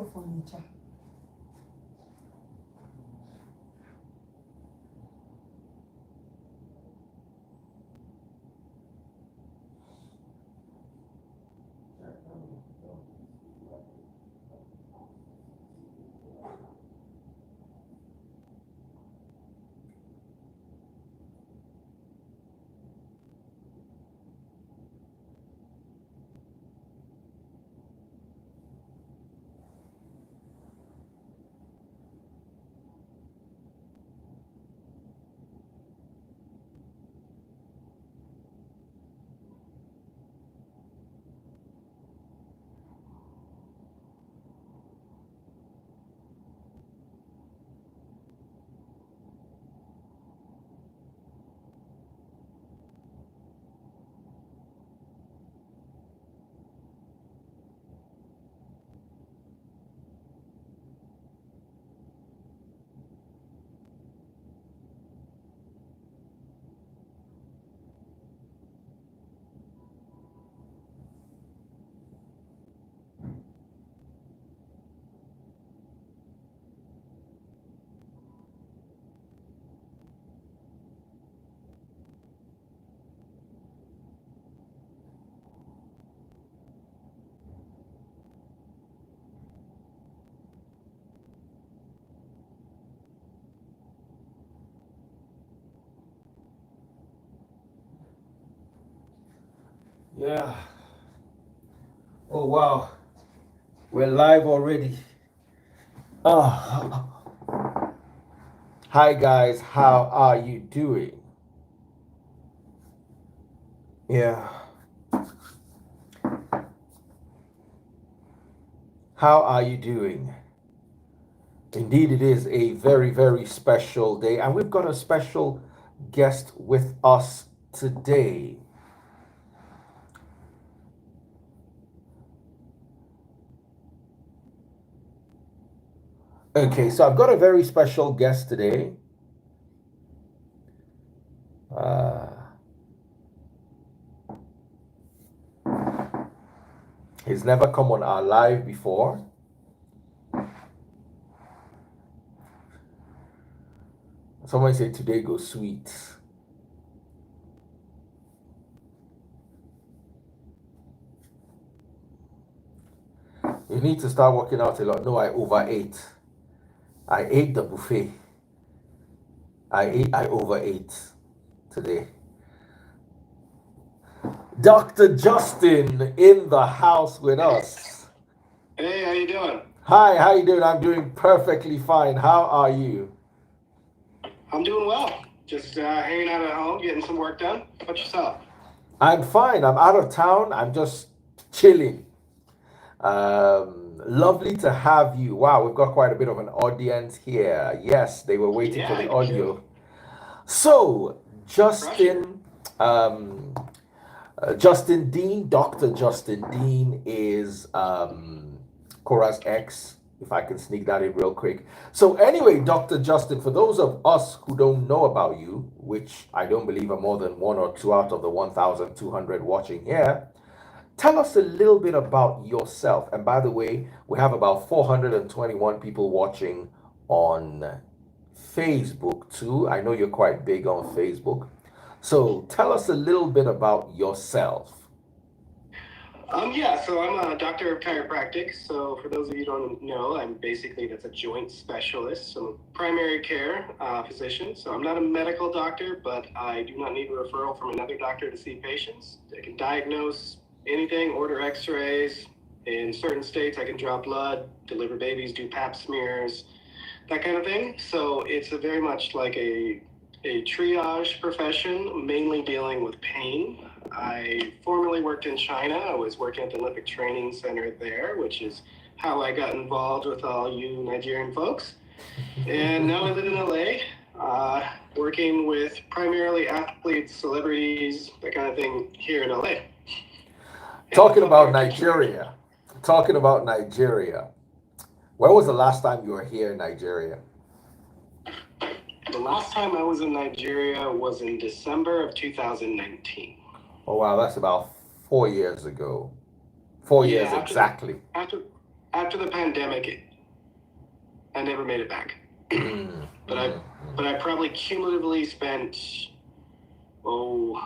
microphone, Nicha. Yeah. Oh wow. We're live already. Ah. Hi guys, how are you doing? Yeah. How are you doing? Indeed, it is a very, very special day, and we've got a special guest with us today. Okay, so I've got a very special guest today. Uh, he's never come on our live before. Someone said today goes sweet. You need to start working out a lot. No, I overate. I ate the buffet. I overate today. Dr. Justin in the house with us. Hey, how you doing? Hi, how you doing? I'm doing perfectly fine. How are you? I'm doing well. Just hanging out at home, getting some work done. How about yourself? I'm fine. I'm out of town. I'm just chilling. Lovely to have you. Wow, we've got quite a bit of an audience here. Yes, they were waiting for Yeah, the you do. audio. So, Pressure. um, Justin Dean, Dr. Justin Dean is Kora's ex, if I can sneak that in real quick. So, anyway, Dr. Justin, for those of us who don't know about you, which I don't believe are more than one or two out of the 1,200 watching here, tell us a little bit about yourself. And by the way, we have about 421 people watching on Facebook too. I know you're quite big on Facebook. So tell us a little bit about yourself. Yeah, so I'm a doctor of chiropractic. So for those of you who don't know, that's a joint specialist. So I'm a primary care physician. So I'm not a medical doctor, but I do not need a referral from another doctor to see patients. I can diagnose anything, order x-rays. In certain states, I can draw blood, deliver babies, do pap smears, that kind of thing. So it's a very much like a triage profession, mainly dealing with pain. I formerly worked in China. I was working at the Olympic Training Center there, which is how I got involved with all you Nigerian folks. And now I live in LA, working with primarily athletes, celebrities, that kind of thing here in LA. And Talking what's up about there, Nigeria. Talking about Nigeria. When was the last time you were here in Nigeria? The last time I was in Nigeria was in December of 2019. Oh wow, that's about 4 years ago. 4 years Yeah, exactly. after after the pandemic, I never made it back. Mm, But I mm, but I probably cumulatively spent, oh,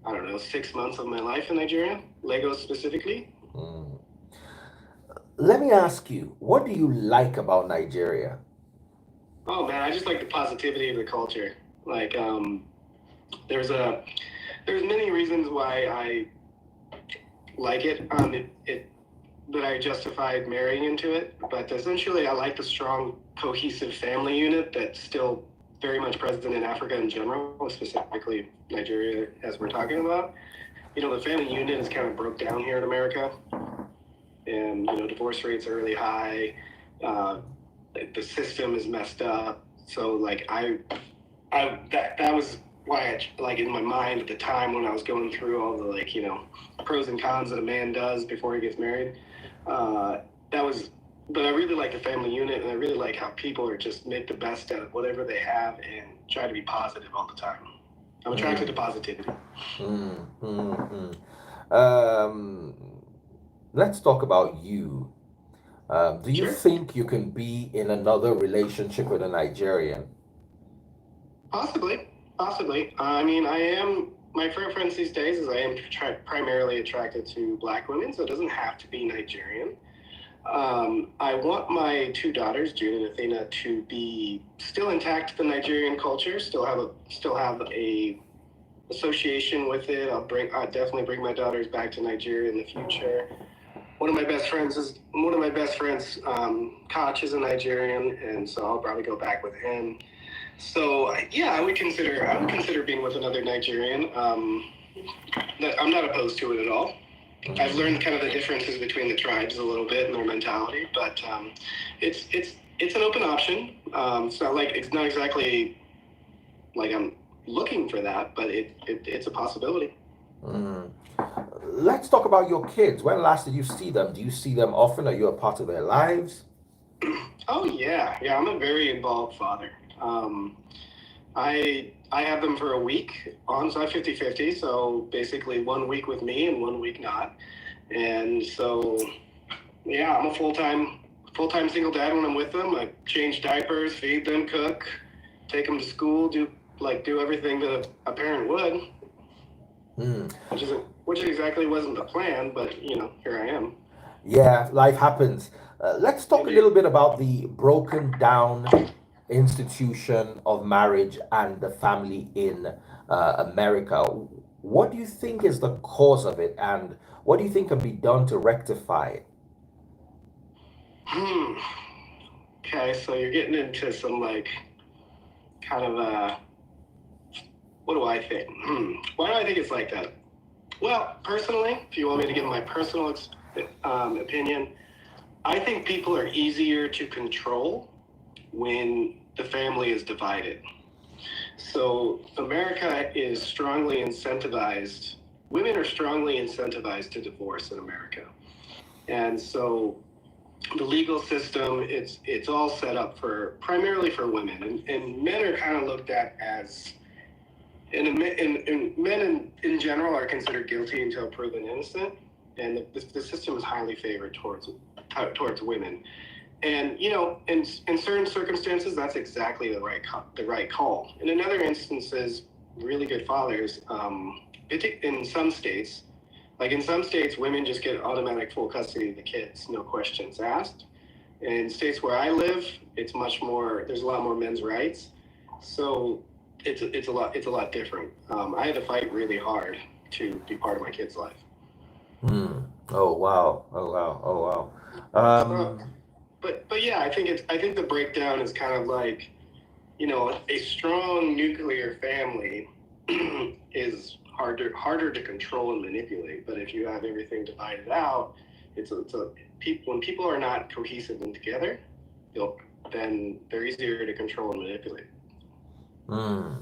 I don't know, 6 months of my life in Nigeria, Lagos specifically. mm. Let me ask you, what do you like about Nigeria? Oh man, I just like the positivity of the culture. Like, there's a there's many reasons why I like it. That I justified marrying into it, but essentially I like the strong, cohesive family unit that's still very much present in Africa in general, specifically Nigeria, as we're talking about. The family unit is kind of broke down here in America, and divorce rates are really high. Uh, the system is messed up. So like that was why like in my mind at the time when I was going through all the pros and cons that a man does before he gets married. That was, but I really like the family unit, and I really like how people are just make the best out of whatever they have and try to be positive all the time. I'm attracted to Mm, positivity. mm, mm, mm. Um, let's talk about you. Do you Sure. think you can be in another relationship with a Nigerian? Possibly, possibly. I mean, I am. My preference these days is I am primarily attracted to black women, so it doesn't have to be Nigerian. I want my two daughters, June and Athena, to be still intact the Nigerian culture, still have a association with it. I definitely bring my daughters back to Nigeria in the future. One of my best friends, Koch, is a Nigerian, and so I'll probably go back with him. So yeah, I would consider being with another Nigerian. I'm not opposed to it at all. I've Mm, learned kind of the differences between the tribes a little bit and their mentality, but it's an open option. It's not exactly like I'm looking for that, but it's a possibility. mm. Let's talk about your kids. When last did you see them? Do you see them often? Are you a part of their lives? Oh yeah, yeah. I'm a very involved father. Um, I have them for a week on side 50-50, so basically 1 week with me and 1 week not. And so yeah, I'm a full time single dad when I'm with them. I change diapers, feed them, cook, take them to school, do everything that a parent would, Hmm. which exactly wasn't the plan, but here I am. Yeah, life happens. Let's talk a Indeed. little bit about the broken down institution of marriage and the family in America. What do you think is the cause of it, and what do you think can be done to rectify it? Hmm. Okay, so you're getting into some kind of what do I think? Why do I think it's like that? Well, personally, if you want me to give my personal opinion, I think people are easier to control when the family is divided. So America is strongly incentivized. Women are strongly incentivized to divorce in America, and so the legal system it's all set up for primarily for women, and men are kind of looked at as and men in general are considered guilty until proven innocent, and the system is highly favored towards women. And in certain circumstances, that's exactly the right call. In other instances, really good fathers, in some states, women just get automatic full custody of the kids, no questions asked. In states where I live, it's much more. There's a lot more men's rights, so it's a lot different. I had to fight really hard to be part of my kid's life. Hmm. Oh wow. Oh wow. Oh wow. So, but yeah, I think the breakdown is kind of like a strong nuclear family is harder to control and manipulate. But if you have everything divided out, it's a people when people are not cohesive and together, they'll then they're easier to control and manipulate. Hmm.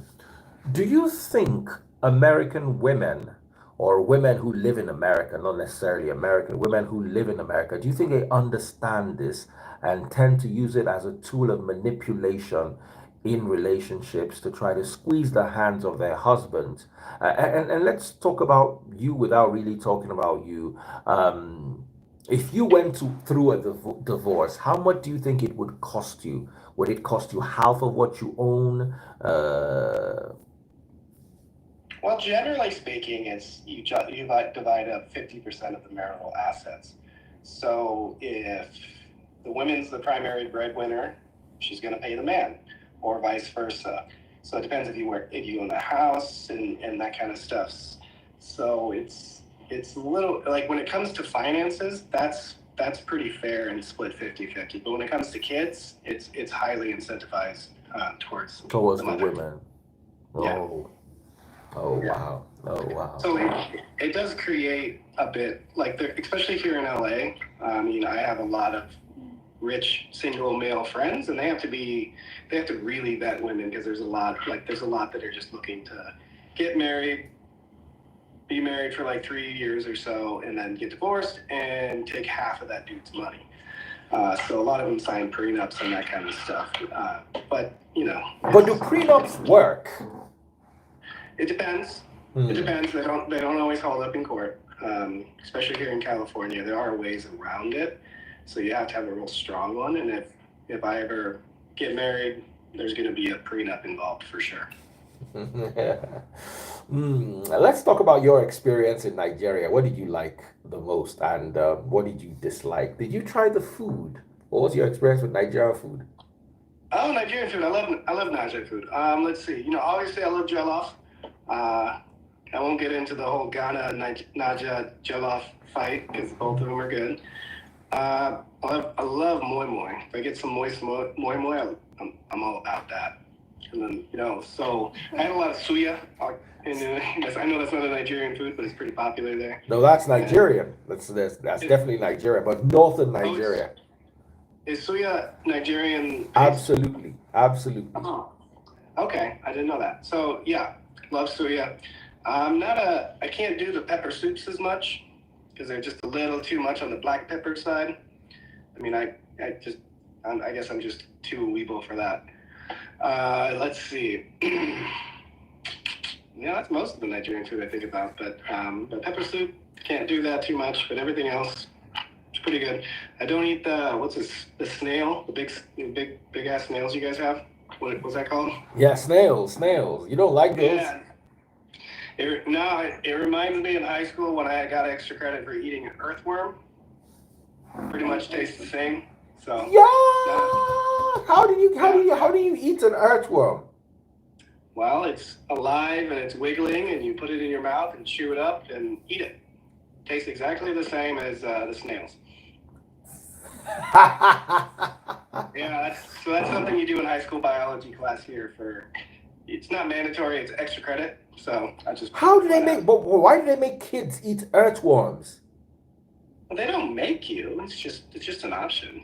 Do you think American women or women who live in America, not necessarily American, women who live in America, do you think they understand this and tend to use it as a tool of manipulation in relationships to try to squeeze the hands of their husbands? And let's talk about you without really talking about you. Um, If you went through a divorce, how much do you think it would cost you? Would it cost you half of what you own? Well, generally speaking, it's you divide up 50% of the marital assets. So if the woman's the primary breadwinner, she's going to pay the man, or vice versa. So it depends if you own a house and that kind of stuff. So it's a little like when it comes to finances, that's pretty fair and split 50-50. But when it comes to kids, it's highly incentivized towards Towards the the mother. women? Yeah. Oh, oh Yeah. wow, oh wow. So it does create a bit like especially here in LA. I have a lot of rich single male friends, and they have to really vet women because there's a lot that are just looking to get married, be married for like 3 years or so, and then get divorced and take half of that dude's money. So a lot of them sign prenups and that kind of stuff. But But do prenups work? it depends. It depends. They don't always hold up in court, especially here in California. There are ways around it, so you have to have a real strong one. And if I ever get married, there's going to be a prenup involved for sure. Let's talk about your experience in Nigeria. What did you like the most, and what did you dislike? Did you try the food? What was your experience with Nigerian food? Oh, Nigerian food. I love Nigerian food. Let's see. Obviously I love jollof. Uh, I won't get into the whole Ghana Naja jollof fight because both of them are good. I love moi moi. If I get some moist moi moi, I'm all about that. And then so I had a lot of suya. And I know that's not a Nigerian food, but it's pretty popular there. No, that's And Nigerian. That's definitely Nigerian, but northern Nigeria. is suya Nigerian based? Absolutely, absolutely. Oh, okay. I didn't know that. So yeah, love suya. I can't do the pepper soups as much because they're just a little too much on the black pepper side. I mean, I guess I'm just too weeble for that. Let's see. Yeah, that's most of the Nigerian food I think about. But pepper soup, can't do that too much. But everything else, it's pretty good. I don't eat the snail, the big ass snails you guys have. What's that called? Yeah, snails, snails. You don't like those? Yeah. It reminds me in high school when I got extra credit for eating an earthworm. Pretty much tastes the same. So Yeah. How do you eat an earthworm? well, it's alive and it's wiggling, and you put it in your mouth and chew it up and eat it. Tastes exactly the same as the snails. Yeah, that's something you do in high school biology class here. It's not mandatory; it's extra credit. So I just How do they make? But why do they make kids eat earthworms? Well, they don't make you. It's just an option.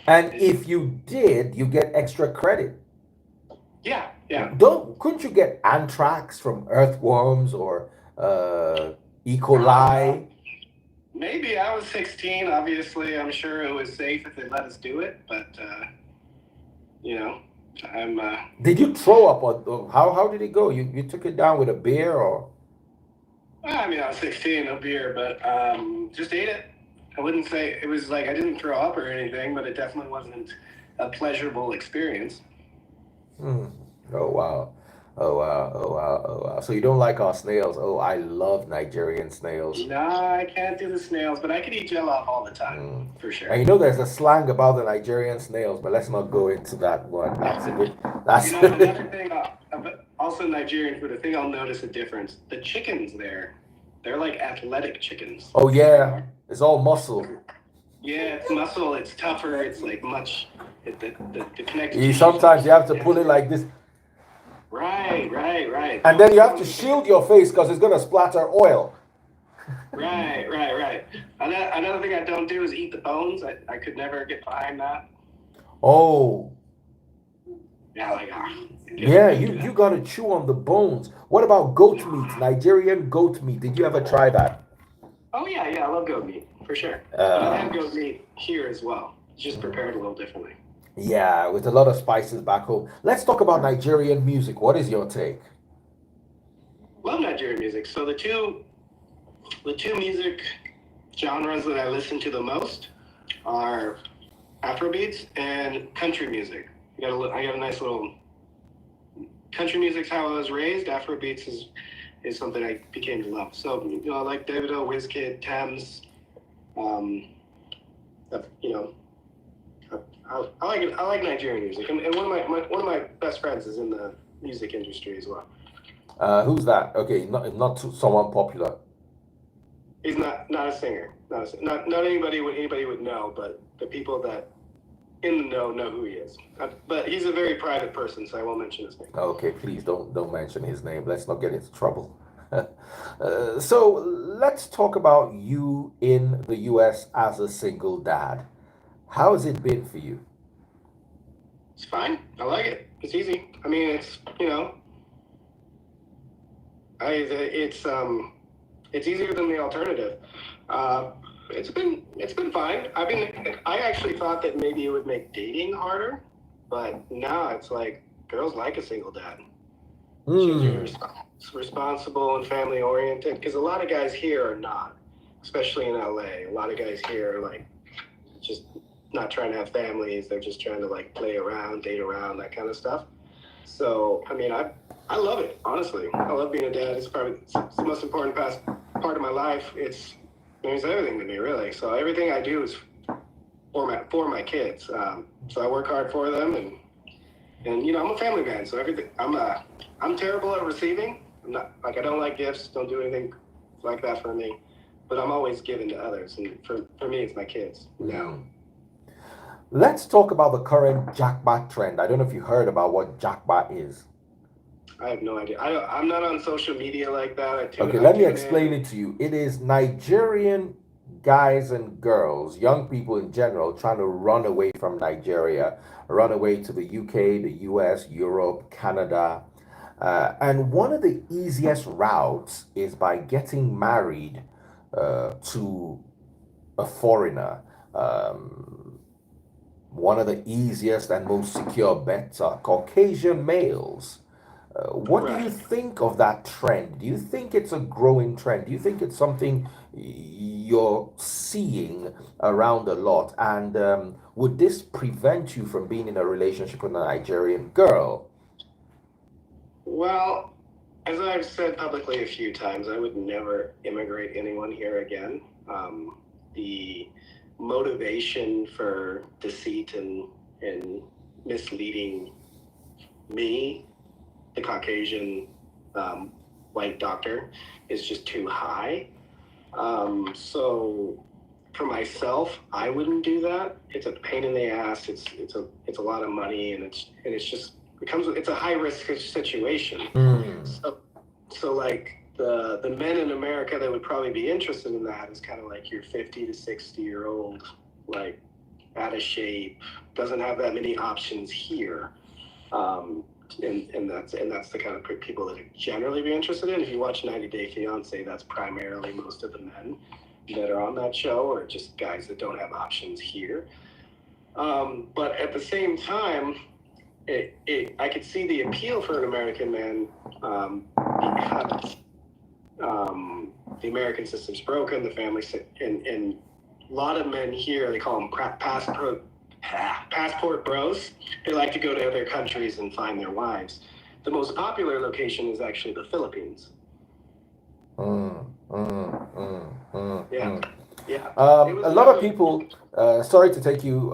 And if you did, you get extra credit. Yeah, yeah. Couldn't you get anthrax from earthworms or E. Well, coli? maybe I was 16. Obviously, I'm sure it was safe if they let us do it. But I'm. Did you throw up, or how did it go? You took it down with a beer, or? I mean, I was 16, no beer, but just ate it. I wouldn't say it was like I didn't throw up or anything, but it definitely wasn't a pleasurable experience. Hmm. Oh wow. Oh wow. Oh wow. Oh wow. So you don't like our snails? Oh, I love Nigerian snails. No, I can't do the snails, but I could eat jollof all the time, Mm. for And sure. you know there's a slang about the Nigerian snails, but let's not go into that one. That's a bit. That's. Another thing, also Nigerian food, I think I'll notice a difference. The chickens there, they're like athletic chickens. Oh yeah, it's all muscle. Yeah, it's muscle, it's tougher, it's like the connective You tissue. sometimes you have to pull it like this, Right. and then you have to shield your face because it's gonna splatter oil. Right. Another thing I don't do is eat the bones. I could never get behind that. Oh Yeah, like yeah, you gotta chew on the bones. What about goat meat? Nigerian goat meat. Did you ever try that? Oh yeah, I love goat meat for sure. But I've had goat meat here as well. It's just prepared a little differently. Yeah, with a lot of spices back home. Let's talk about Nigerian music. What is your take? Love Nigerian music. So the two music genres that I listen to the most are Afrobeats and country music. I got a nice little country music's how I was raised. Afrobeats is something I became to love. So I like Davido, Wizkid, Thames. Um, you know, I like it. I like Nigerian music, and one of my best friends is in the music industry as well. Who's that? Okay, someone popular. He's not a singer, not anybody would know, but the people that in the know who he is. But he's a very private person, so I won't mention his name. Okay, please don't mention his name. Let's not get into trouble. So let's talk about you in the U.S. as a single dad. How has it been for you? It's fine. I like it. It's easy. I mean, it's it's easier than the alternative. Uh, it's been fine. I actually thought that maybe it would make dating harder, but now it's like girls like a single dad. Shows you're Hmm. responsible and family oriented. Because a lot of guys here are not, especially in LA. A lot of guys here are like just not trying to have families. They're just trying to like play around, date around, that kind of stuff. So I mean, I love it, honestly. I love being a dad. It's the most important part of my life. It means everything to me, really. So everything I do is for my kids. So I work hard for them, and I'm a family man. So everything I'm terrible at receiving. I'm not like I don't like gifts. Don't do anything like that for me. But I'm always giving to others, and for me, it's my kids now. Hmm. Let's talk about the current Japa trend. I don't know if you heard about what Japa is. I have no idea. I'm not on social media like that. Okay, I let me tune explain in. it to you. It is Nigerian guys and girls, young people in general, trying to run away from Nigeria, run away to the UK, the US, Europe, Canada. And one of the easiest routes is by getting married to a foreigner. Um, One of the easiest and most secure bets are Caucasian males. What do you Right. think of that trend? Do you think it's a growing trend? Do you think it's something you're seeing around a lot? And would this prevent you from being in a relationship with a Nigerian girl? Well, as I've said publicly a few times, I would never immigrate anyone here again. The motivation for deceit and misleading me, the Caucasian um, white doctor, is just too high. So for myself, I wouldn't do that. It's a pain in the ass. It's a lot of money, and it's just it's a high risk situation. Hmm. So like the men in America that would probably be interested in that is kind of like your 50 to 60-year-old, like out of shape, doesn't have that many options here. Um, and that's the kind of people that would generally be interested in. If you watch 90 Day Fiance, that's primarily most of the men that are on that show are just guys that don't have options here. But at the same time, I could see the appeal for an American man because the American system's broken, the family, and a lot of men here, they call them passport bros. They like to go to other countries and find their wives. The most popular location is actually the Philippines. Mm, mm, mm, mm, Yeah, mm. yeah. It A was lot of never. people, sorry to take you,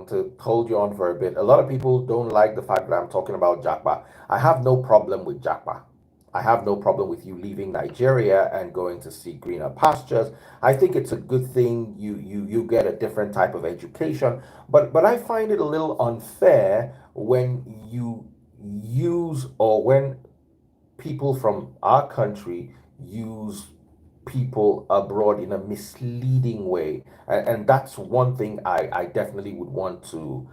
to hold you on for a bit. A lot of people don't like the fact that I'm talking about Japa. I have no problem with Japa. I have no problem with you leaving Nigeria and going to see greener pastures. I think it's a good thing you get a different type of education. But I find it a little unfair when you use or when people from our country use people abroad in a misleading way. And that's one thing I definitely would want to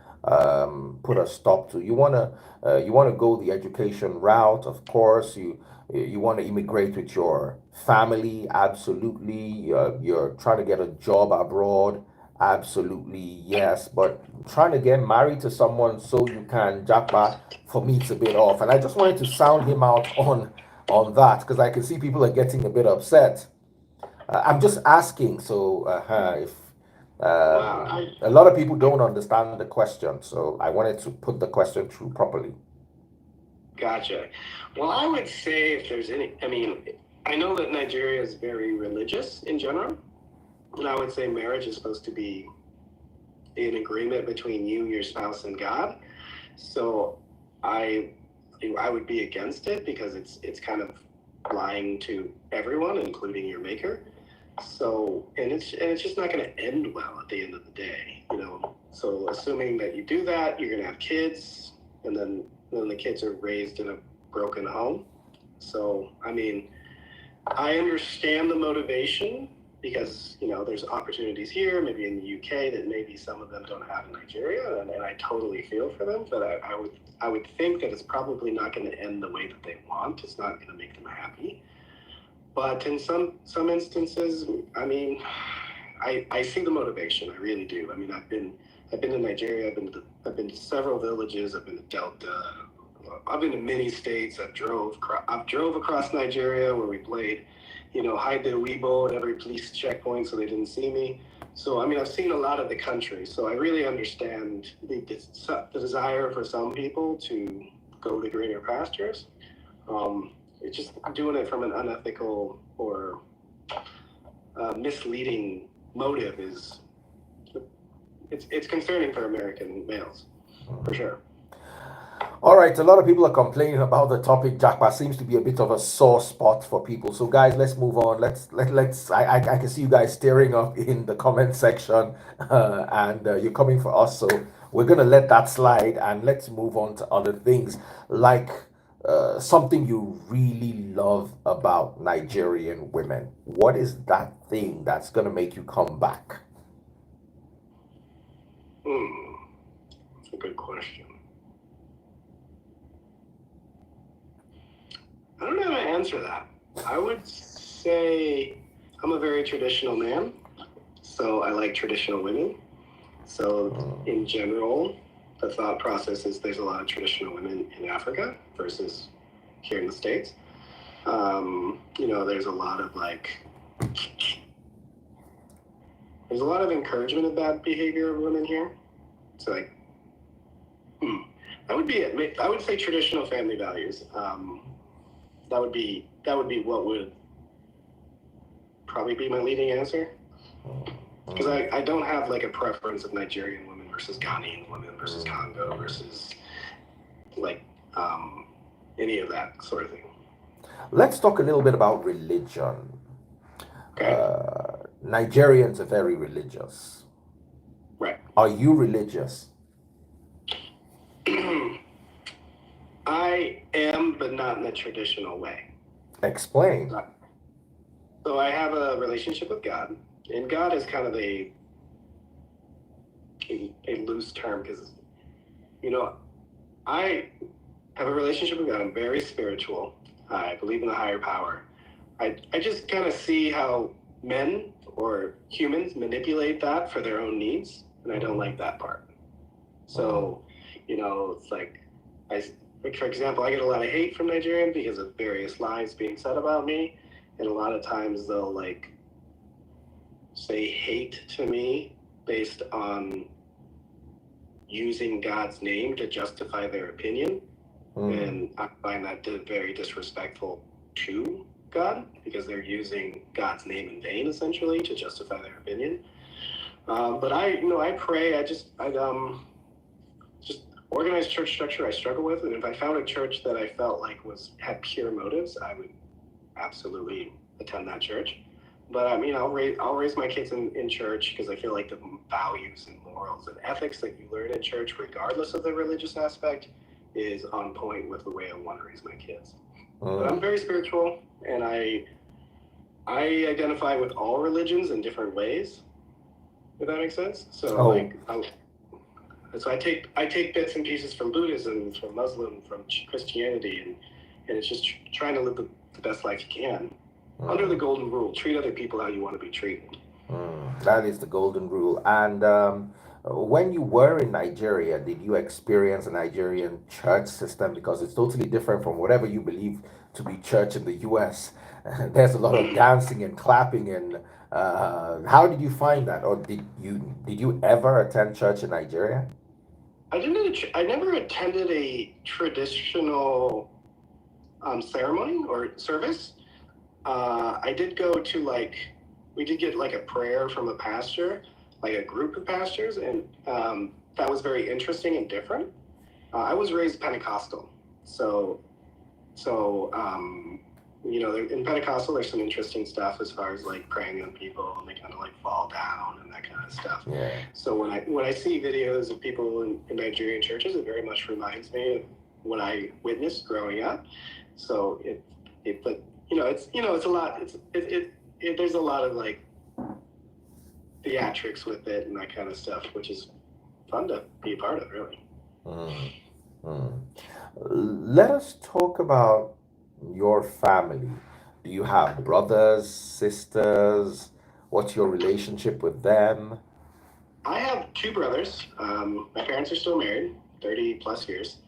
put a stop to. You want to go the education route, of course. You want to immigrate with your family, absolutely. You're trying to get a job abroad, absolutely, yes. But trying to get married to someone so you can japa, for me, it's a bit off. And I just wanted to sound him out on that because I can see people are getting a bit upset. I'm just asking. So if Wow, a lot of people don't understand the question, so I wanted to put the question through properly. gotcha. Well, I would say if there's any, I mean, I know that Nigeria is very religious in general, and I would say marriage is supposed to be an agreement between you, your spouse, and God. So I I would be against it because it's kind of lying to everyone, including your maker. So and it's just not going to end well at the end of the day, you know. So assuming that you do that, you're going to have kids, and then the kids are raised in a broken home. So I mean, I understand the motivation because there's opportunities here, maybe in the UK that maybe some of them don't have in Nigeria, and I totally feel for them. But I would think that it's probably not going to end the way that they want. It's not going to make them happy. But in some instances, I mean, I see the motivation. I really do. I mean, I've been to Nigeria. I've been to several villages. I've been to Delta. I've been to many states. I've drove across Nigeria where we played, hide the Weibo at every police checkpoint so they didn't see me. So I mean, I've seen a lot of the country. So I really understand the desire for some people to go to greener pastures. It's just doing it from an unethical or misleading motive is it's concerning for American males, for sure. All right, a lot of people are complaining about the topic. Japa seems to be a bit of a sore spot for people. So, guys, let's move on. Let's. I can see you guys staring up in the comment section, and you're coming for us. So we're gonna let that slide, and let's move on to other things like something you really love about Nigerian women. What is that thing that's gonna make you come back? Hmm, that's a good question. I don't know how to answer that. I would say I'm a very traditional man, so I like traditional women. So in general, the thought process is there's a lot of traditional women in Africa versus here in the States. There's a lot of there's a lot of encouragement of bad behavior of women here. So hmm, that would be it. I would say traditional family values. That would be what would probably be my leading answer. Because I don't have like a preference of Nigerian women versus Ghanaian women versus Congo versus like any of that sort of thing. Let's talk a little bit about religion. Okay, Nigerians are very religious. right. Are you religious? I am, but not in a traditional way. Explain. So I have a relationship with God, and God is kind of a loose term because you know I have a relationship with God. I'm very spiritual. I believe in a higher power. I just kind of see how men or humans manipulate that for their own needs, and I don't like that part. So, it's like, I, like, for example, I get a lot of hate from Nigerians because of various lies being said about me, and a lot of times they'll like say hate to me based on using God's name to justify their opinion. And I find that very disrespectful to God because they're using God's name in vain essentially to justify their opinion. But I pray. Just organized church structure I struggle with, and if I found a church that I felt like had pure motives, I would absolutely attend that church. But I mean, I'll raise my kids in church because I feel like the values and morals and ethics that you learn in church, regardless of the religious aspect, is on point with the way I want to raise my kids. But I'm very spiritual, and I identify with all religions in different ways. If that makes sense. So so I take bits and pieces from Buddhism, from Muslim, from Christianity, and it's just trying to live the best life you can under the golden rule: treat other people how you want to be treated. That is the golden rule. And When you were in Nigeria, did you experience a Nigerian church system? Because it's totally different from whatever you believe to be church in the US. There's a lot of dancing and clapping, and how did you find that? Or did you ever attend church in Nigeria? I never attended a traditional ceremony or service. I did go to we did get like a prayer from a pastor, like a group of pastors, and that was very interesting and different. I was raised Pentecostal, so in Pentecostal, there's some interesting stuff as far as like praying on people and they kind of like fall down and that kind of stuff. Yeah. So when I see videos of people in Nigerian churches, it very much reminds me of what I witnessed growing up. So but it's a lot. There's a lot of like theatrics with it and that kind of stuff, which is fun to be a part of, really. Mm, mm. Let us talk about your family. Do you have brothers, sisters? What's your relationship with them? I have two brothers. My parents are still married, 30 plus years.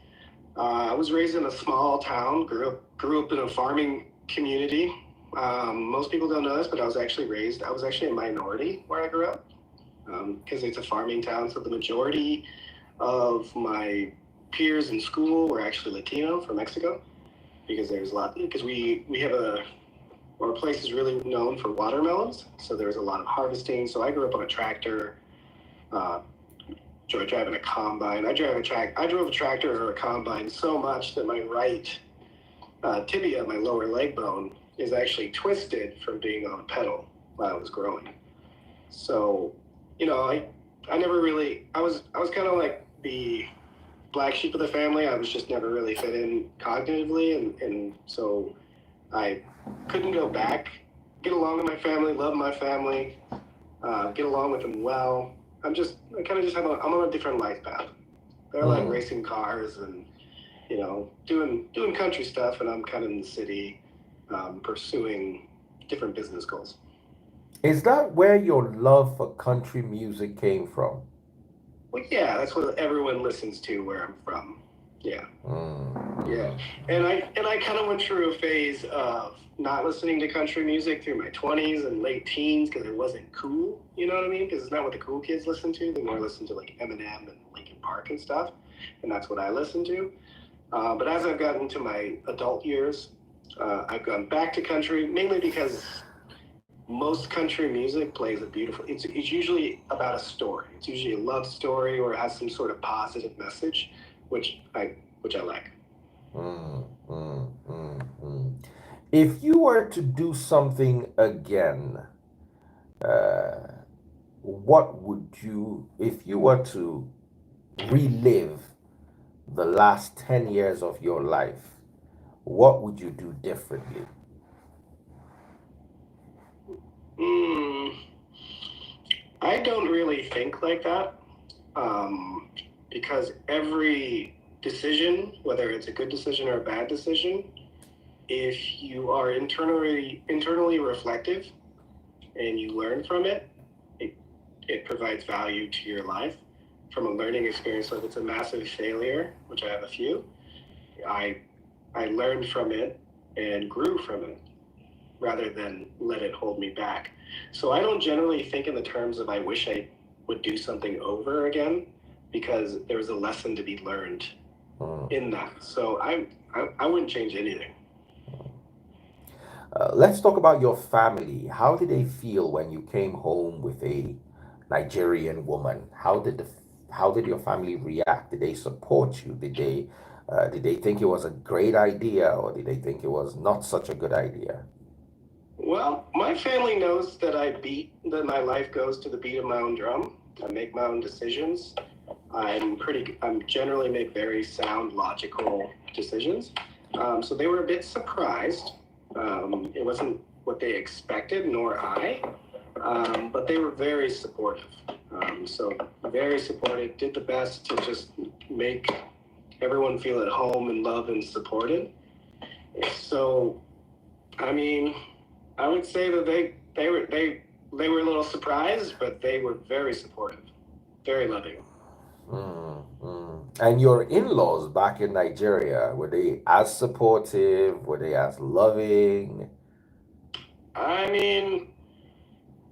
I was raised in a small town, grew up in a farming community. Most people don't know this, but I was actually a minority where I grew up because it's a farming town. So the majority of my peers in school were actually Latino from Mexico because there's a lot, because we have our place is really known for watermelons. So there's a lot of harvesting. So I grew up on a tractor. Uh, Driving a combine. I drove a tractor or a combine so much that my right tibia, my lower leg bone, is actually twisted from being on a pedal while I was growing. So, I never really. I was kind of like the black sheep of the family. I was just never really fit in cognitively, and so I couldn't go back, get along with my family, love my family, get along with them well. I kind of just I'm on a different life path. They're like Mm. racing cars and, doing country stuff, and I'm kind of in the city, pursuing different business goals. Is that where your love for country music came from? Well, yeah, that's what everyone listens to where I'm from. Yeah. Yeah, Mm, and I kind of went through a phase of not listening to country music through my 20s and late teens because it wasn't cool. You know what I mean? Because it's not what the cool kids listen to. They more listen to like Eminem and Linkin Park and stuff, and that's what I listen to. But as I've gotten to my adult years, I've gone back to country mainly because most country music plays a beautiful. It's usually about a story. It's usually a love story or it has some sort of positive message, which I like. mm, mm. If you were to do something again, uh, what would you, if you were to relive the last 10 years of your life, what would you do differently? Mm, I don't really think like that um, because every decision, whether it's a good decision or a bad decision, if you are internally reflective and you learn from it, it, it provides value to your life from a learning experience. So if it's a massive failure, which I have a few, I I learned from it and grew from it rather than let it hold me back. So I don't generally think in the terms of I wish I would do something over again because there's a lesson to be learned Mm. in that. So I wouldn't change anything. Let's talk about your family. How did they feel when you came home with a Nigerian woman? How did your family react? Did they support you? Did they think it was a great idea, or did they think it was not such a good idea? Well, my family knows that my life goes to the beat of my own drum. I make my own decisions. I'm generally make very sound, logical decisions. So they were a bit surprised. It wasn't what they expected, nor I, but they were very supportive. So very supportive, did the best to just make everyone feel at home and loved and supported. So, I mean, I would say that they were a little surprised, but they were very supportive. very loving. Mm, mm. And your in-laws back in Nigeria, were they as supportive? Were they as loving? I mean,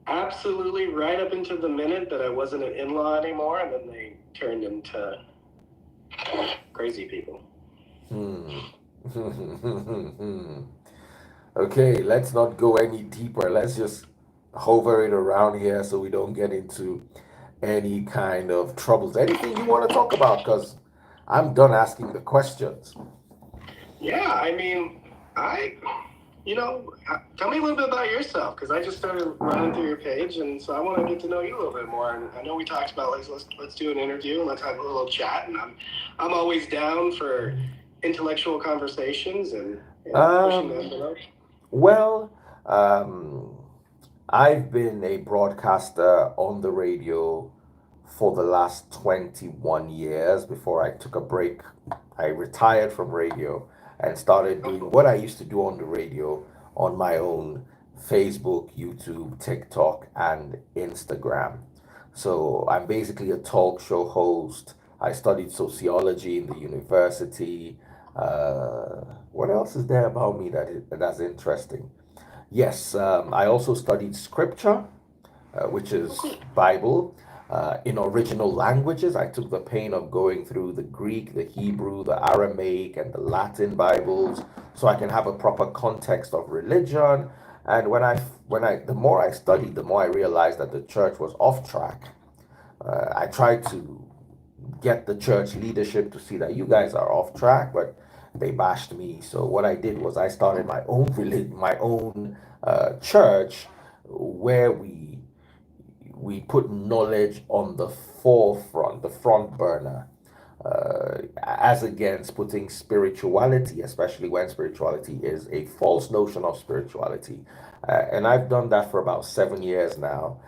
absolutely right up into the minute that I wasn't an in-law anymore, and then they turned into crazy people. Hmm. Okay, let's not go any deeper. Let's just hover it around here so we don't get into any kind of troubles. Anything you want to talk about? Because I'm done asking the questions. Yeah, I mean, I, tell me a little bit about yourself because I just started running through your page, and so I want to get to know you a little bit more. And I know we talked about like let's do an interview and let's have a little chat, and I'm always down for intellectual conversations and pushing the Um, envelope. well, um, I've been a broadcaster on the radio for the last 21 years. Before I took a break, I retired from radio and started doing what I used to do on the radio on my own: Facebook, YouTube, TikTok, and Instagram. So I'm basically a talk show host. I studied sociology in the university. What else is there about me that's interesting? Yes, I also studied scripture, which is Bible, in original languages. I took the pain of going through the Greek, the Hebrew, the Aramaic, and the Latin Bibles, so I can have a proper context of religion. And the more I studied, the more I realized that the church was off track. I tried to get the church leadership to see that you guys are off track, but they bashed me. So what I did was I started my own church, where we put knowledge on the forefront, the front burner, as against putting spirituality, especially when spirituality is a false notion of spirituality. And I've done that for about 7 years now.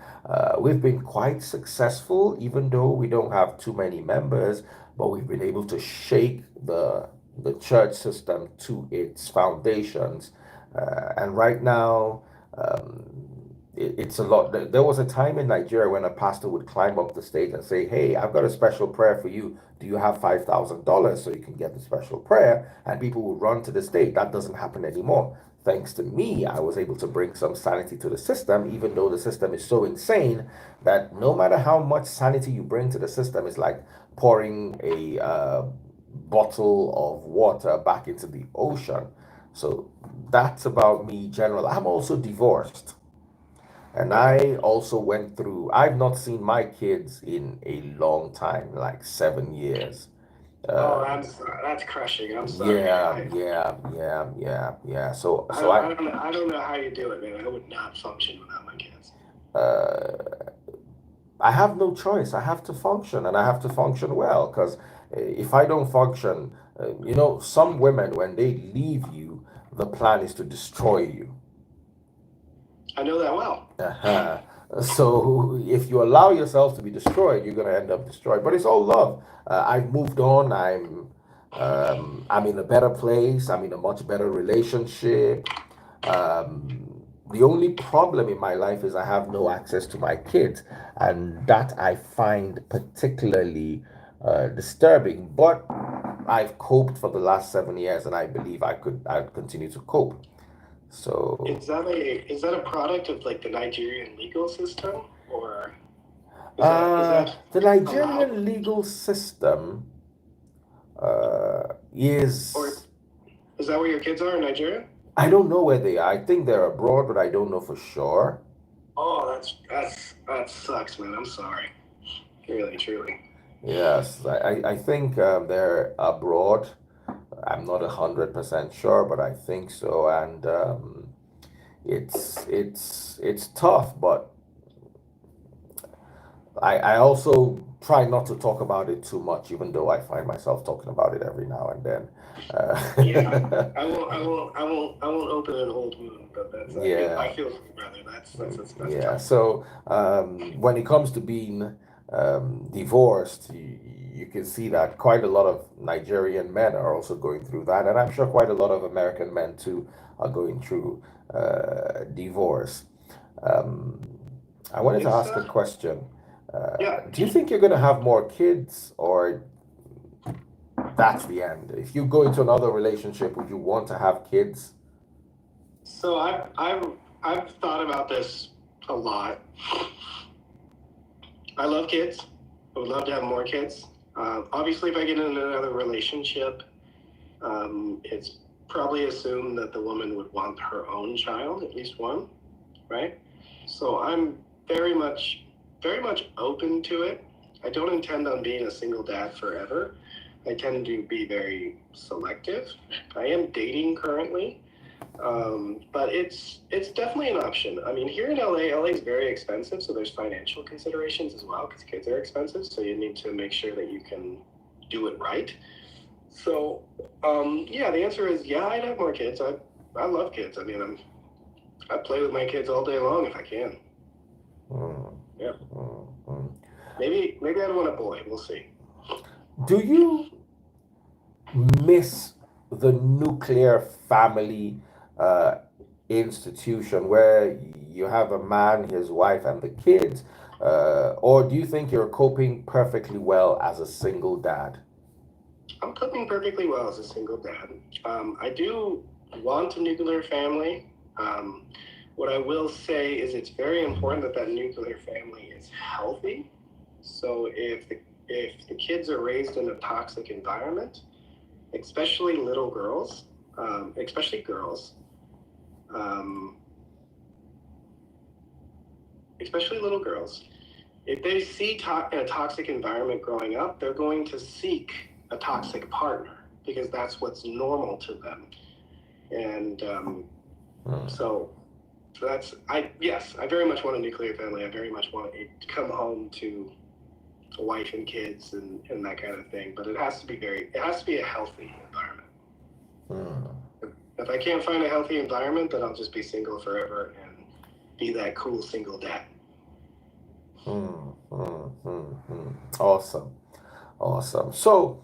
We've been quite successful, even though we don't have too many members, but we've been able to shake the church system to its foundations. And right now, um, it's a lot. There was a time in Nigeria when a pastor would climb up the stage and say, "Hey, I've got a special prayer for you. Do you have $5,000 so you can get the special prayer?" And people would run to the stage. That doesn't happen anymore. Thanks to me, I was able to bring some sanity to the system, even though the system is so insane that no matter how much sanity you bring to the system, it's like pouring a bottle of water back into the ocean. So that's about me, general. I'm also divorced. And Okay. I also went through, I've not seen my kids in a long time, like 7 years. Oh, Uh, that's crushing. I'm sorry. yeah, yeah, yeah, yeah, yeah. So, I so don't, I, I don't know. I don't know how you do it, man. I would not function without my kids. uh, I have no choice. I have to function, and I have to function well, because if I don't function, some women, when they leave you, the plan is to destroy you. I know that well. Uh-huh. So if you allow yourself to be destroyed, you're gonna end up destroyed. But it's all love. I've moved on. I'm in a better place. I'm in a much better relationship. The only problem in my life is I have no access to my kids, and that I find particularly disturbing. But I've coped for the last 7 years, and I believe I'd continue to cope. So. Is that a product of like the Nigerian legal system, or is that The allowed, Nigerian legal system or is, is that where your kids are in Nigeria? I don't know where they are. I think they're abroad, but I don't know for sure. Oh, that sucks, man. I'm sorry. Really, truly. Yes, I think they're abroad. I'm not 100% sure, but I think so. And it's tough, but I also try not to talk about it too much, even though I find myself talking about it every now and then. Yeah, Uh, I won't open an old wound, but that's I feel yeah. I feel for you, brother. That's Yeah, tough. so when it comes to being divorced, you can see that quite a lot of Nigerian men are also going through that, and I'm sure quite a lot of American men too are going through divorce. Um, I wanted to It's ask a question. Yeah. Do you think you're going to have more kids, or that's the end? If you go into another relationship, would you want to have kids? So I've thought about this a lot. I love kids. I would love to have more kids. Obviously, if I get in another relationship, it's probably assumed that the woman would want her own child, at least one, right? So I'm very much, very much open to it. I don't intend on being a single dad forever. I tend to be very selective. I am dating currently, but it's definitely an option. I mean, here in LA is very expensive, so there's financial considerations as well because kids are expensive. So you need to make sure that you can do it right. So, yeah, the answer is yeah, I'd have more kids. I love kids. I mean, I play with my kids all day long if I can. Mm, Yeah. mm, mm. Maybe I'd want a boy. We'll see. Do you miss the nuclear family uh, institution where you have a man, his wife, and the kids? Or do you think you're coping perfectly well as a single dad? I'm coping perfectly well as a single dad. I do want a nuclear family. Um, what I will say is it's very important that that nuclear family is healthy. So if the kids are raised in a toxic environment, especially little girls, especially girls, um, especially little girls, if they see a toxic environment growing up, they're going to seek a toxic partner because that's what's normal to them. And Mm. so that's yes, I very much want a nuclear family. I very much want it to come home to a wife and kids and that kind of thing. But it has to be a healthy environment. Mm. If I can't find a healthy environment, then I'll just be single forever and be that cool single dad. Mm, mm, mm, mm. Awesome. Awesome. So,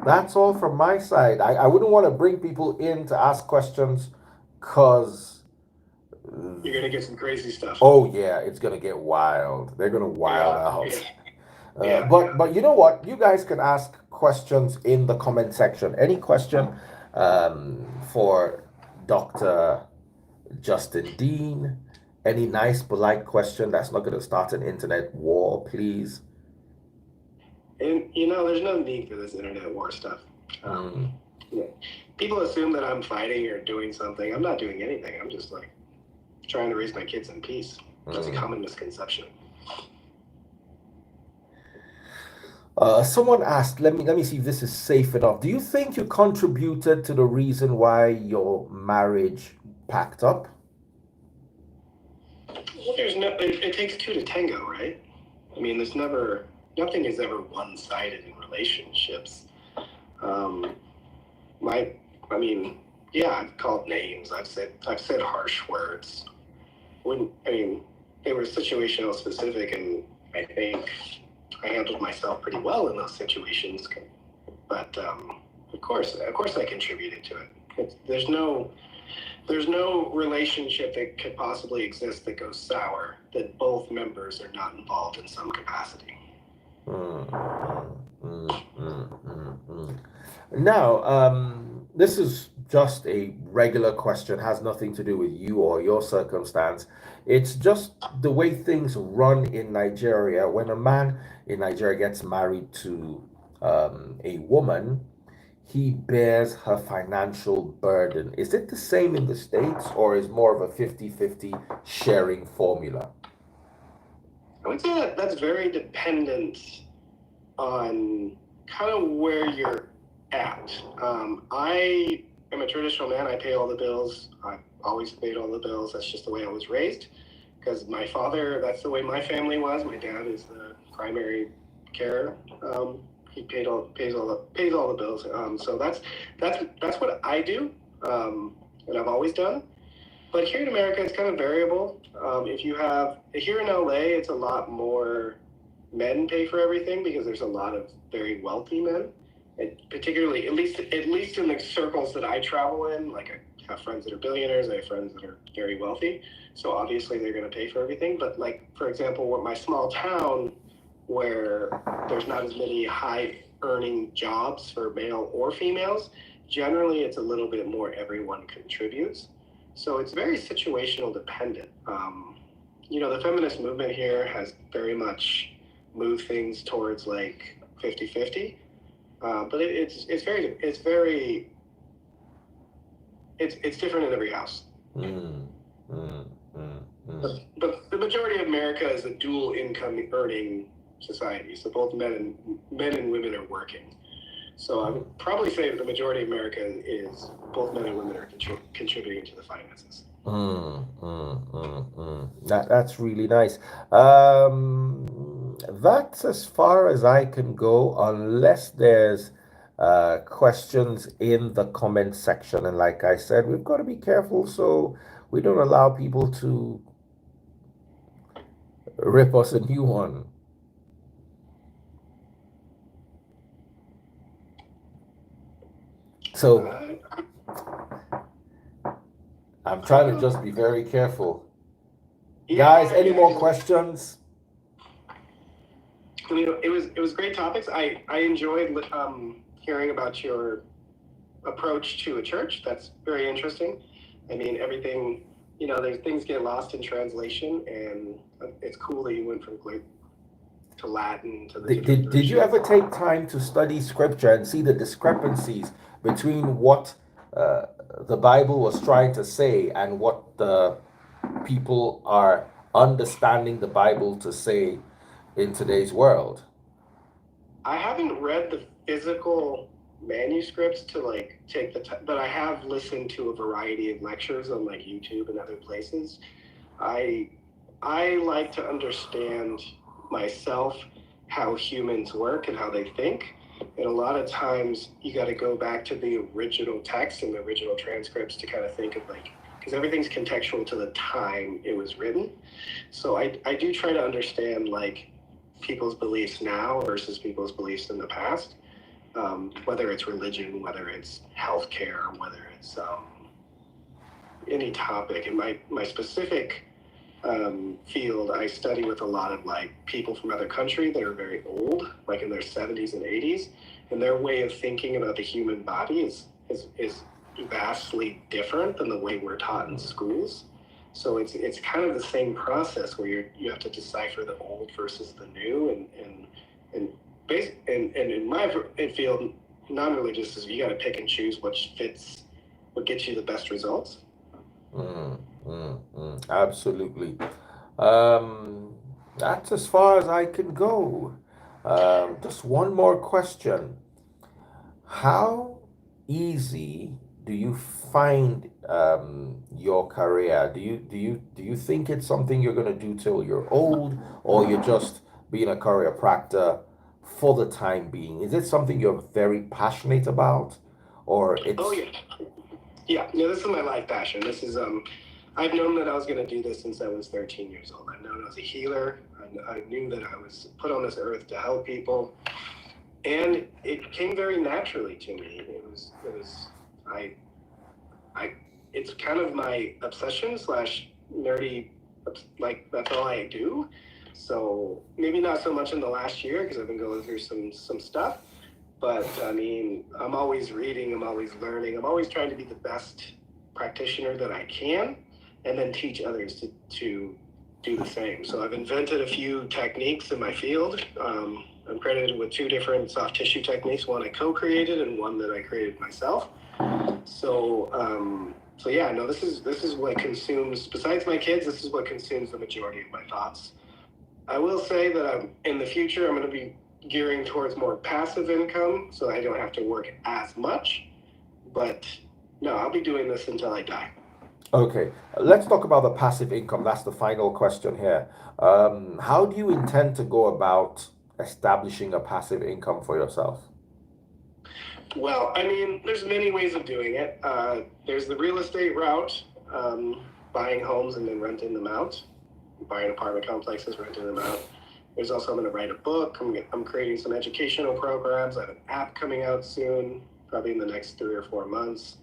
that's all from my side. I wouldn't want to bring people in to ask questions because, You're gonna get some crazy stuff. oh, yeah, it's going to get wild. They're going to wild Yeah, out. yeah. But you know what? You guys can ask questions in the comment section. Any question for Dr. Justin Dean? Any nice, polite question that's not going to start an internet war, please? And there's no need for this internet war stuff. Mm. Yeah. People assume that I'm fighting or doing something. I'm not doing anything. I'm just like trying to raise my kids in peace. That's a common misconception. Someone asked, let me see if this is safe enough. Do you think you contributed to the reason why your marriage packed up? Well, it takes two to tango, right? I mean, nothing is ever one-sided in relationships. Um, my, I mean, yeah, I've called names. I've said harsh words. They were situational specific, and I think I handled myself pretty well in those situations. But of course, I contributed to it. There's no relationship that could possibly exist that goes sour that both members are not involved in some capacity. Mm, mm, mm. Now, this is just a regular question, has nothing to do with you or your circumstance. It's just the way things run in Nigeria. When a man in Nigeria gets married to a woman, he bears her financial burden. Is it the same in the States, or is more of a 50-50 sharing formula? I would say that that's very dependent on kind of where you're at. I am a traditional man. I pay all the bills. I've always paid all the bills. That's just the way I was raised. Because my father, that's the way my family was. My dad is the primary carer. He pays all the bills. So that's what I do, and I've always done. But here in America, it's kind of variable. If you have here in LA, it's a lot more men pay for everything because there's a lot of very wealthy men, and particularly at least in the circles that I travel in, like have friends that are billionaires. I have friends that are very wealthy. So obviously they're going to pay for everything. But like, for example, what my small town where there's not as many high earning jobs for male or females, generally it's a little bit more everyone contributes. So it's very situational dependent. The feminist movement here has very much moved things towards like 50-50. But it's different in every house. Mm, mm, mm, mm. But the majority of America is a dual income earning society. So both men and women are working. So I would probably say that the majority of America is both men and women are contributing to the finances. That's really nice. That's as far as I can go, unless there's questions in the comment section. And like I said, we've got to be careful so we don't allow people to rip us a new one. So I'm trying to just be very careful. Guys, any more questions? I mean, it was great topics. I enjoyed hearing about your approach to a church. That's very interesting. I mean, everything, there's things get lost in translation, and it's cool that you went from Greek to Latin to the Did you ever take time to study scripture and see the discrepancies between what the Bible was trying to say and what the people are understanding the Bible to say in today's world? I haven't read the physical manuscripts to like take the time, but I have listened to a variety of lectures on like YouTube and other places. I I like to understand myself how humans work and how they think. And a lot of times you got to go back to the original text and the original transcripts to kind of think of like, because everything's contextual to the time it was written. So I do try to understand like people's beliefs now versus people's beliefs in the past, whether it's religion, whether it's healthcare, whether it's any topic. In my specific field, I study with a lot of like people from other countries that are very old, like in their 70s and 80s, and their way of thinking about the human body is vastly different than the way we're taught in schools. So it's kind of the same process where you have to decipher the old versus the new, and in my field, non-religious is you got to pick and choose what fits, what gets you the best results. Absolutely. That's as far as I can go. Just one more question. How easy do you find your career? Do you think it's something you're gonna do till you're old, or you're just being a chiropractor for the time being? Is it something you're very passionate about, or Oh it's yeah, yeah. No, this is my life passion. This is I've known that I was going to do this since I was 13 years old. I've known I was a healer. I knew that I was put on this earth to help people, and it came very naturally to me. I it's kind of my obsession slash nerdy, like that's all I do. So maybe not so much in the last year because I've been going through some stuff. But I mean, I'm always reading, I'm always learning, I'm always trying to be the best practitioner that I can, and then teach others to do the same. So I've invented a few techniques in my field. I'm credited with two different soft tissue techniques, one I co-created and one that I created myself. So yeah, no, this is what consumes, besides my kids, this is what consumes the majority of my thoughts. I will say that in the future, I'm going to be gearing towards more passive income, so I don't have to work as much. But no, I'll be doing this until I die. okay? Let's talk about the passive income. That's the final question here. How do you intend to go about establishing a passive income for yourself? Well, I mean, there's many ways of doing it. There's the real estate route, buying homes and then renting them out, buying apartment complexes, renting them out. There's also, I'm going to write a book. I'm creating some educational programs. I have an app coming out soon, probably in the next 3 or 4 months.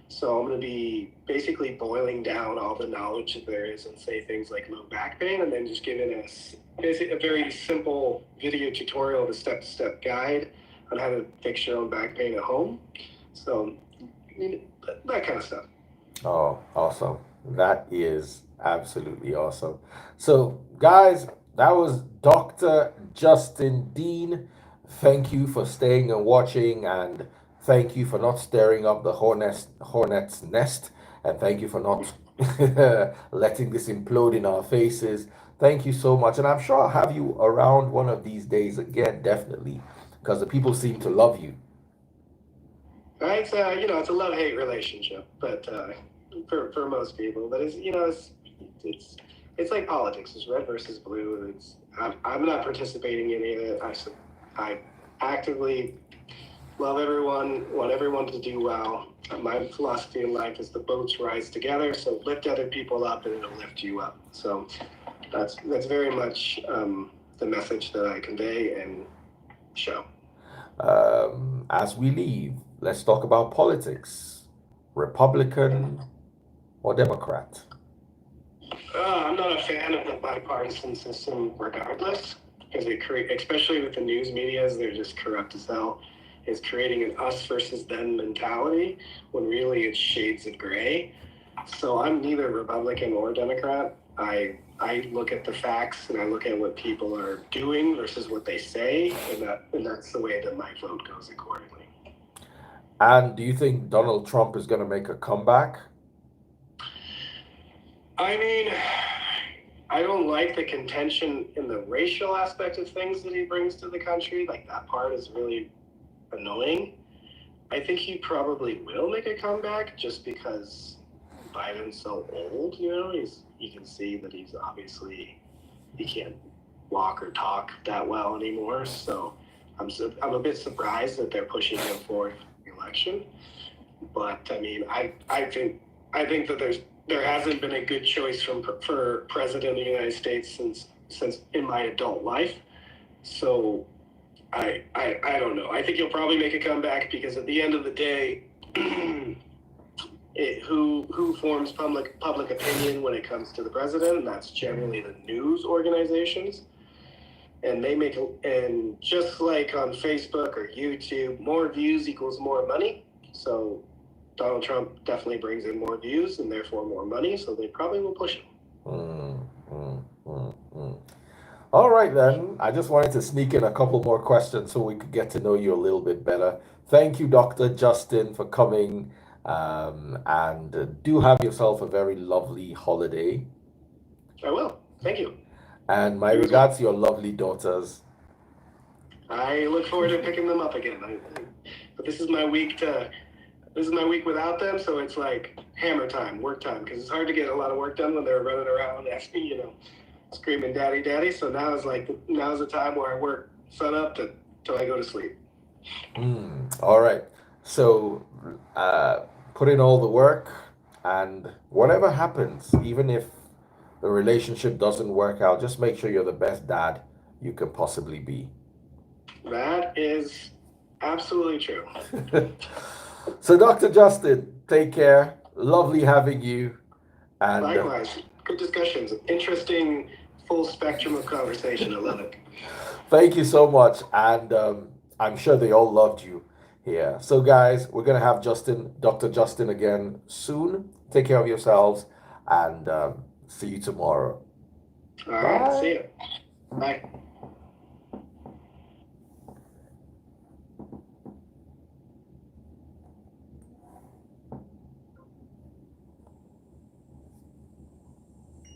So I'm going to be basically boiling down all the knowledge that there is and say things like low back pain, and then just giving basically a very simple video tutorial, the step-to-step guide on how to fix your own back pain at home. So I mean, that kind of stuff. Oh, awesome. That is absolutely awesome. So, guys, that was Dr. Justin Dean. Thank you for staying and watching, and thank you for not stirring up the hornet's nest, and thank you for not letting this implode in our faces. Thank you so much, and I'm sure I'll have you around one of these days again, definitely, because the people seem to love you. Right? So, it's a love-hate relationship, but for most people, but it's like politics. It's red versus blue. I'm not participating in any of it. I actively love everyone, want everyone to do well. My philosophy in life is the boats rise together, so lift other people up and it'll lift you up. So that's very much the message that I convey and show. As we leave, let's talk about politics. Republican or Democrat? I'm not a fan of the bipartisan system regardless, because especially with the news medias, they're just corrupt as hell. It's creating an us versus them mentality when really it's shades of gray. So I'm neither Republican or Democrat. I look at the facts and I look at what people are doing versus what they say, and that's the way that my vote goes accordingly. And do you think Donald Trump is going to make a comeback? I mean, I don't like the contention in the racial aspect of things that he brings to the country. Like, that part is really annoying. I think he probably will make a comeback just because Biden's so old, you can see that he can't walk or talk that well anymore. So I'm a bit surprised that they're pushing him for the election. But I mean, I think that there hasn't been a good choice for president of the United States since in my adult life. So I don't know. I think he'll probably make a comeback because at the end of the day, who forms public opinion when it comes to the president? And that's generally the news organizations. And and just like on Facebook or YouTube, more views equals more money. So Donald Trump definitely brings in more views and therefore more money. So they probably will push him. Mm, mm, mm, mm. All right, then. I just wanted to sneak in a couple more questions so we could get to know you a little bit better. Thank you, Dr. Justin, for coming. And do have yourself a very lovely holiday. I will. Thank you. And my You as well. regards to your lovely daughters. I look forward to picking them up again. But this is my week without them, so it's like hammer time, work time, because it's hard to get a lot of work done when they're running around asking, screaming "daddy, daddy." So now's the time where I work sun up till I go to sleep. All right. So put in all the work, and whatever happens, even if the relationship doesn't work out, just make sure you're the best dad you can possibly be. That is absolutely true. So, Dr. Justin, take care. Lovely having you. And Likewise, good discussions. Interesting, full spectrum of conversation. I love it. thank you so much. And I'm sure they all loved you here. So, guys, we're going to have Dr. Justin again soon. Take care of yourselves and see you tomorrow. All right, Bye. see you. Bye.